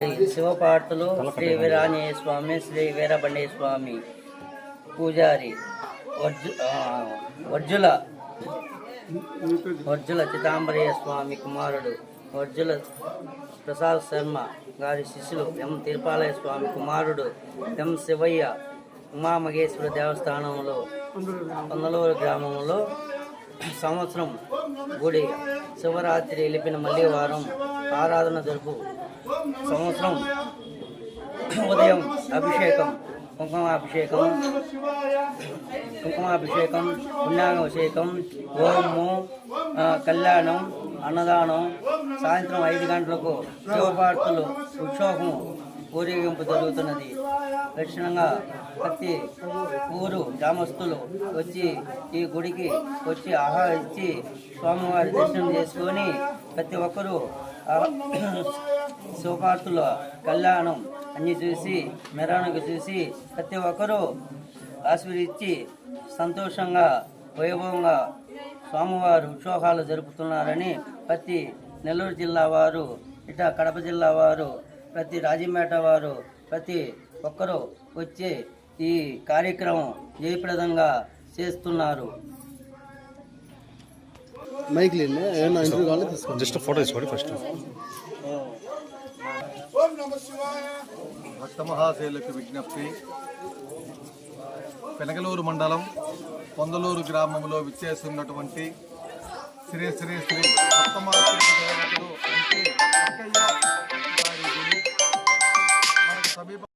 శివపార్తులు శ్రీ వీరాంజనేయ స్వామి, శ్రీ వీరబండేయ స్వామి, పూజారి వర్జుల చిదంబరయ్య స్వామి కుమారుడు వర్జుల ప్రసాద్ శర్మ గారి శిష్యులు ఎం తిరుపాలయ స్వామి కుమారుడు ఎం శివయ్య ఉమామహేశ్వర దేవస్థానంలో పొందలూరు గ్రామంలో సంవత్సరం గుడి శివరాత్రి ఎలిపిన మళ్ళీ వారం ఆరాధన జరుపు సంవత్సరం ఉదయం అభిషేకం కుంకుమాభిషేకం పుణ్యాభిషేకం హోమము కళ్యాణం అన్నదానం సాయంత్రం 5 గంటలకు శివపార్తులు ఉత్సవము ఊరేగింపు జరుగుతున్నది. దక్షిణంగా ప్రతి ఊరు గ్రామస్తులు వచ్చి ఈ గుడికి వచ్చి ఆహ్వానించి స్వామివారి దర్శనం చేసుకొని ప్రతి ఒక్కరూ శివపార్తుల కళ్యాణం అన్నీ చూసి మెరవణిక చూసి ప్రతి ఒక్కరూ ఆశీర్వదించి సంతోషంగా వైభవంగా స్వామివారు ఉత్సవాలు జరుపుతున్నారని ప్రతి నెల్లూరు జిల్లా వారు ఇట కడప జిల్లా వారు ప్రతి రాజంపేట వారు ప్రతి ఒక్కరూ వచ్చి ఈ కార్యక్రమం జయప్రదంగా చేస్తున్నారు. భక్త మహాశైలకు విజ్ఞప్తి. పెనగలూరు మండలం పొందలూరు గ్రామంలో విచ్చేస్తున్నటువంటి శ్రీ శ్రీ శ్రీ సప్తమాతృక దేవతలు అంటే